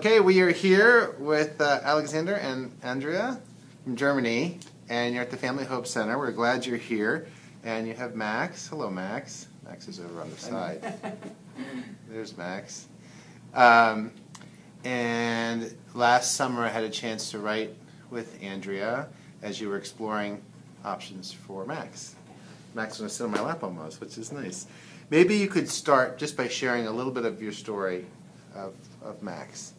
Okay, we are here with Alexander and Andrea from Germany, and you're at the Family Hope Center. We're glad you're here. And you have Max. Hello, Max. Max is over on the side. There's Max. And last summer I had a chance to write with Andrea as you were exploring options for Max. Max is going to sit on my lap almost, which is nice. Maybe you could start just by sharing a little bit of your story of Max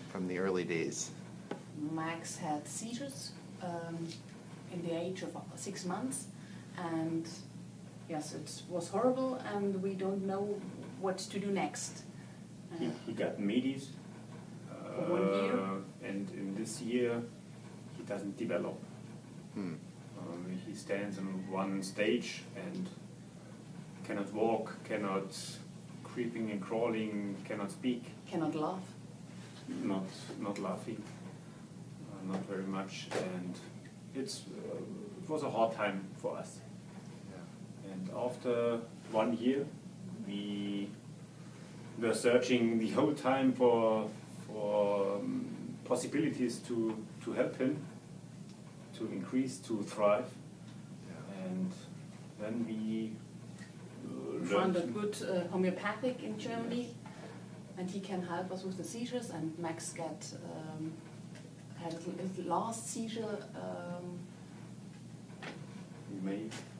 from the early days. Max had seizures in the age of 6 months, and yes, it was horrible, and we don't know what to do next. He got MEDIS for 1 year, and in this year he doesn't develop. He stands on one stage and cannot walk, cannot creeping and crawling, cannot speak, cannot laugh, not laughing, not very much, and it was a hard time for us. Yeah. And after 1 year, we were searching the whole time for possibilities to help him, to increase, to thrive. Yeah. And then we found a good homeopathic in Germany, and he can help us with the seizures. And Max had his last seizure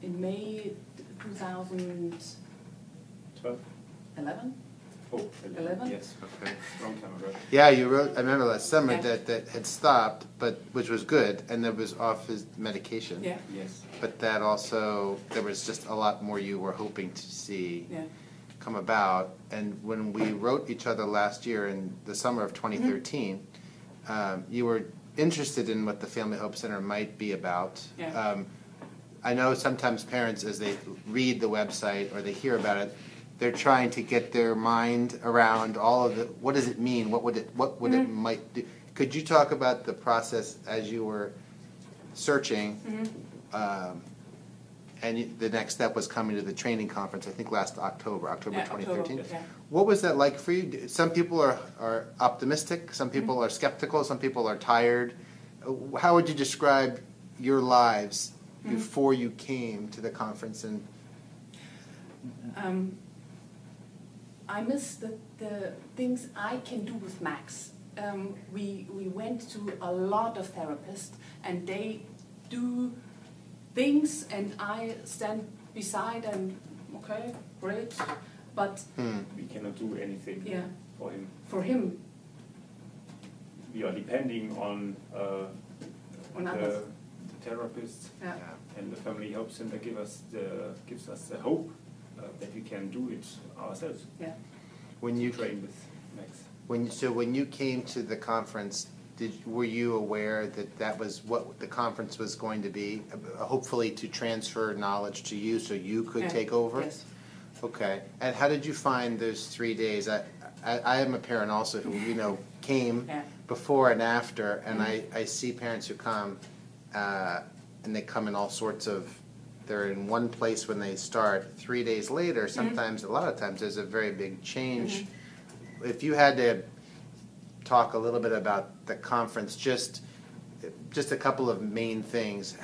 in May 2012. 11? Oh, 11? Yes, okay, long time ago. Yeah, you wrote, I remember last summer Yeah. that had stopped, but which was good, and that was off his medication. Yeah. Yes. But that also, there was just a lot more you were hoping to see Yeah. come about. And when we wrote each other last year in the summer of 2013, you were interested in what the Family Hope Center might be about. Yeah. I know sometimes parents, as they read the website or they hear about it, they're trying to get their mind around all of the, what does it mean, what would it might do. Could you talk about the process as you were searching, and the next step was coming to the training conference, I think last October 2013. October, yeah. What was that like for you? Some people are optimistic, some people are skeptical, some people are tired. How would you describe your lives before you came to the conference? And I miss the things I can do with Max. We went to a lot of therapists, and they do things, and I stand beside and, okay, great, but we cannot do anything for him. For him. We are depending on the therapists, and the Family Hope Center gives us the hope that we can do it ourselves. Yeah. When you train with Max. When you came to the conference, were you aware that was what the conference was going to be? Hopefully to transfer knowledge to you so you could take over? Yes. Okay. And how did you find those 3 days? I am a parent also who came before and after, and I see parents who come and they come in all sorts of, they're in one place when they start. 3 days later, sometimes, a lot of times, there's a very big change. If you had to talk a little bit about the conference, just a couple of main things,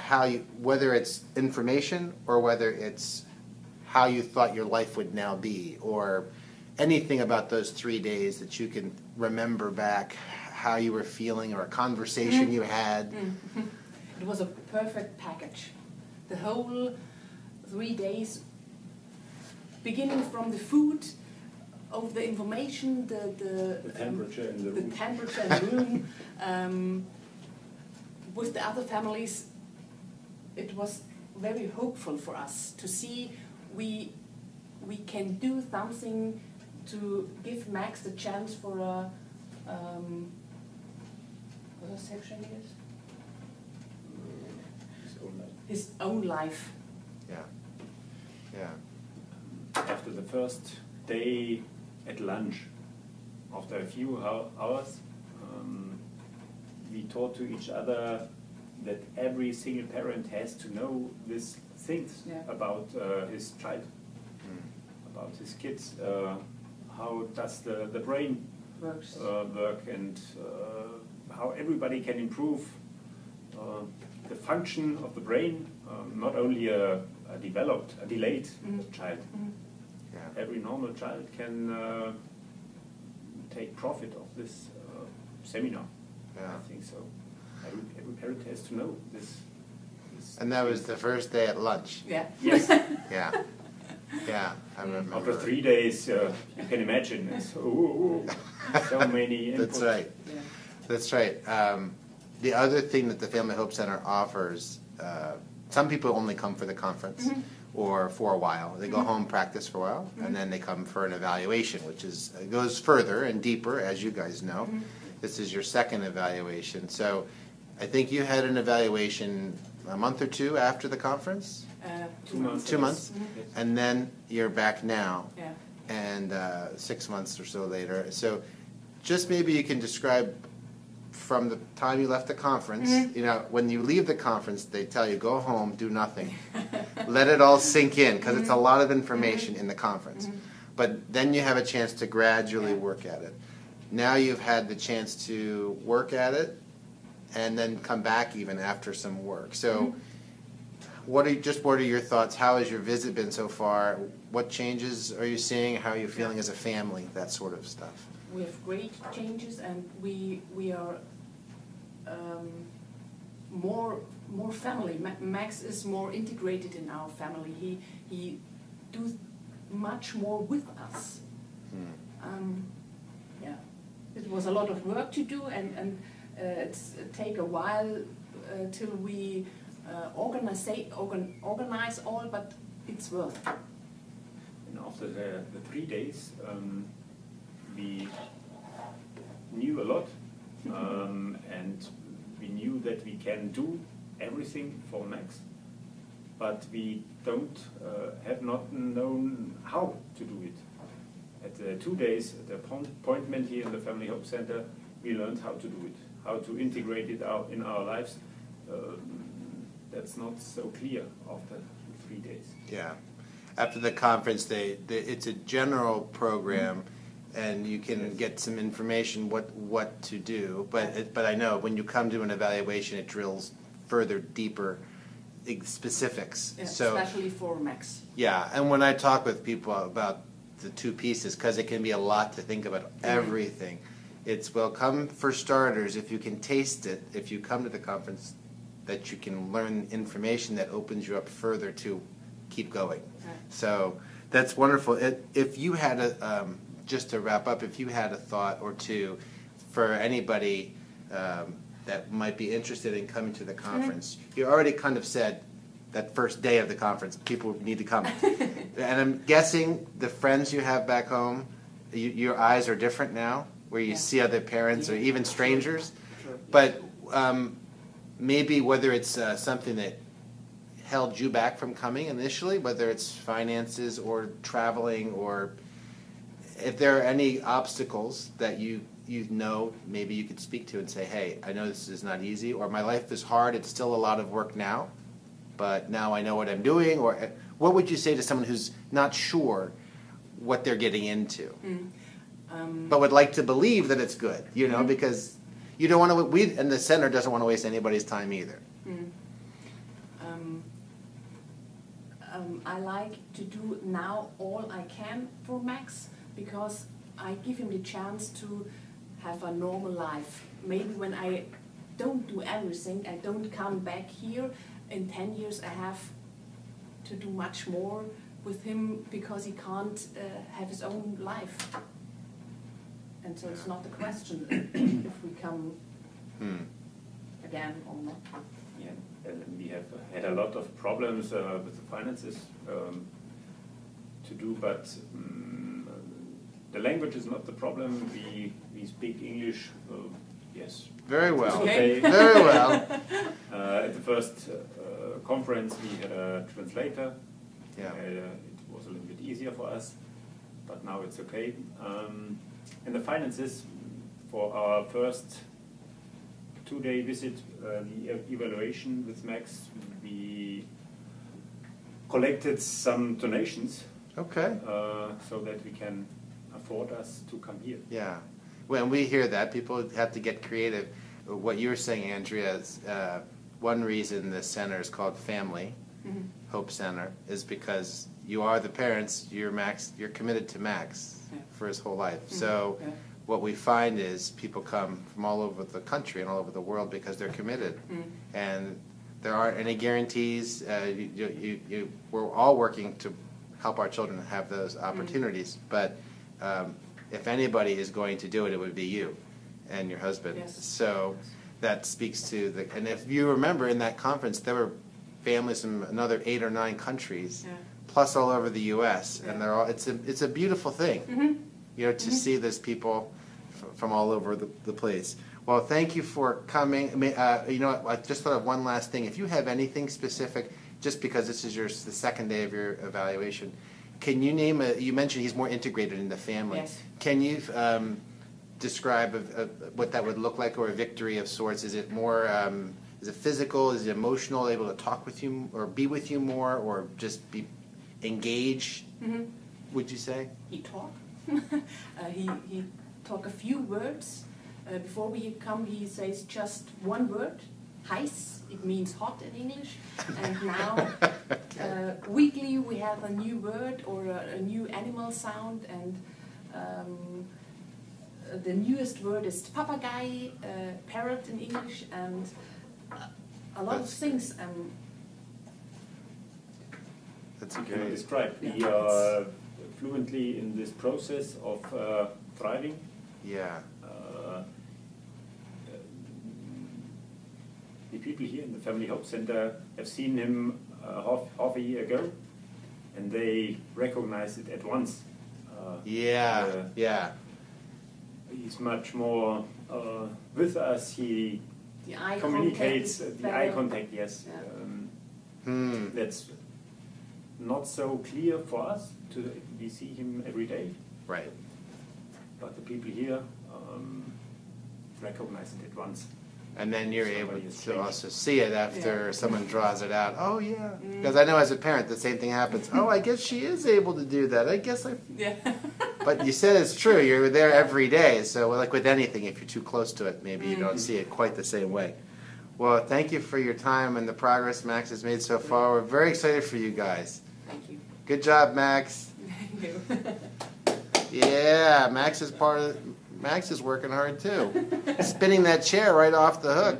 whether it's information or whether it's how you thought your life would now be, or anything about those 3 days that you can remember back, how you were feeling, or a conversation you had. It was a perfect package. The whole 3 days, beginning from the food, of the information, the temperature in the room, with the other families, it was very hopeful for us to see we can do something to give Max the chance for a what section is? His own life. Yeah. Yeah. After the first day at lunch, after a few hours, we taught to each other that every single parent has to know these things about his child, about his kids. How does the brain work and how everybody can improve the function of the brain, not only a delayed child. Yeah. Every normal child can take profit of this seminar. Yeah. I think so. Every parent has to know this. And that was the first day at lunch. Yeah. Yes. Yeah. Yeah, I remember. After 3 days, you can imagine it's, so many inputs. That's right. Yeah. That's right. The other thing that the Family Hope Center offers, some people only come for the conference or for a while. They go home, practice for a while, and then they come for an evaluation, which is goes further and deeper, as you guys know. This is your second evaluation. So I think you had an evaluation a month or two after the conference? 2 months. 2 months? Yes. And then you're back now. Yeah. And 6 months or so later. So just maybe you can describe from the time you left the conference, you know, when you leave the conference, they tell you, go home, do nothing. Let it all sink in, because it's a lot of information in the conference. But then you have a chance to gradually work at it. Now you've had the chance to work at it and then come back even after some work. So what are your thoughts? How has your visit been so far? What changes are you seeing? How are you feeling as a family? That sort of stuff. We have great changes, and we are more family. Max is more integrated in our family. He does much more with us. Yeah, it was a lot of work to do, and it's take a while till we organize all, but it's worth it. And after the 3 days, we knew a lot, and we knew that we can do everything for Max, but we have not known how to do it. At the 2 days, at the appointment here in the Family Hope Center, we learned how to do it, how to integrate it in our lives. That's not so clear after 3 days. Yeah. After the conference, it's a general program, and you can get some information what to do. But I know when you come to an evaluation, it drills further, deeper specifics. Yeah, so, especially for Max. Yeah, and when I talk with people about the 2 pieces, because it can be a lot to think about everything, it's, well, come for starters, if you can taste it, if you come to the conference, that you can learn information that opens you up further to keep going. Right. So that's wonderful. If you had just to wrap up, if you had a thought or two for anybody that might be interested in coming to the conference, you already kind of said that first day of the conference, people need to come. And I'm guessing the friends you have back home, your eyes are different now, where you see other parents or even strangers. Sure. But maybe whether it's something that held you back from coming initially, whether it's finances or traveling, or if there are any obstacles that you know maybe you could speak to and say, hey, I know this is not easy, or my life is hard, it's still a lot of work now, but now I know what I'm doing, or what would you say to someone who's not sure what they're getting into, but would like to believe that it's good, you know, because you don't want to, and the center doesn't want to waste anybody's time either. I like to do now all I can for Max, because I give him the chance to have a normal life. Maybe when I don't do everything, I don't come back here, in 10 years I have to do much more with him, because he can't have his own life. And so it's not a question if we come again or not. Yeah, and we have had a lot of problems with the finances to do, but the language is not the problem. We speak English, yes. Very well. Okay. Very well. At the first conference, we had a translator. Yeah. It was a little bit easier for us, but now it's okay. And the finances for our first 2-day visit, the evaluation with Max, we collected some donations. Okay. So that we can afford us to come here. Yeah. when we hear that, people have to get creative. What you were saying, Andrea, is one reason the center is called Family Hope Center is because you are the parents. You're committed to Max for his whole life. So what we find is people come from all over the country and all over the world because they're committed, and there aren't any guarantees. We're all working to help our children have those opportunities, but if anybody is going to do it, it would be you and your husband. Yes. So that speaks to the, and if you remember in that conference, there were families from another 8 or 9 countries, plus all over the U.S., and they're all, it's a beautiful thing, you know, to see those people from all over the place. Well, thank you for coming. I mean, you know, I just thought of one last thing. If you have anything specific, just because this is the second day of your evaluation, can you name you mentioned he's more integrated in the family. Yes. Can you describe what that would look like, or a victory of sorts? Is it more, is it physical, is it emotional, able to talk with you, or be with you more, or just be engaged, would you say? He talk. He talk a few words. Before we come, he says just one word, heiß. It means hot in English. And now, weekly, we have a new word or a new animal sound. And the newest word is papagei, parrot in English, and a lot of things. That's Can you great. describe the fluently in this process of thriving? Yeah. The people here in the Family Hope Center have seen him half a year ago, and they recognize it at once. Yeah. He's much more with us. He The eye communicates. contact is The eye contact, yes. Yeah. That's not so clear for us. We see him every day, Right. but the people here recognize it at once. And then you're able Somebody is to changed. also see it after someone draws it out. Oh, yeah. Because I know as a parent, the same thing happens. Oh, I guess she is able to do that. I guess I... Yeah. But you said it's true. You're there every day. So like with anything, if you're too close to it, maybe you don't see it quite the same way. Well, thank you for your time and the progress Max has made so far. We're very excited for you guys. Thank you. Good job, Max. Thank you. Yeah, Max is working hard too. Spinning that chair right off the hook.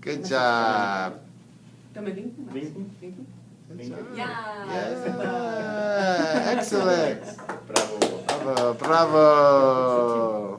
Good job. Können wir winken? Max? Winken? Winken? Good job. Ja. Yeah. Excellent. Bravo. Bravo. Bravo.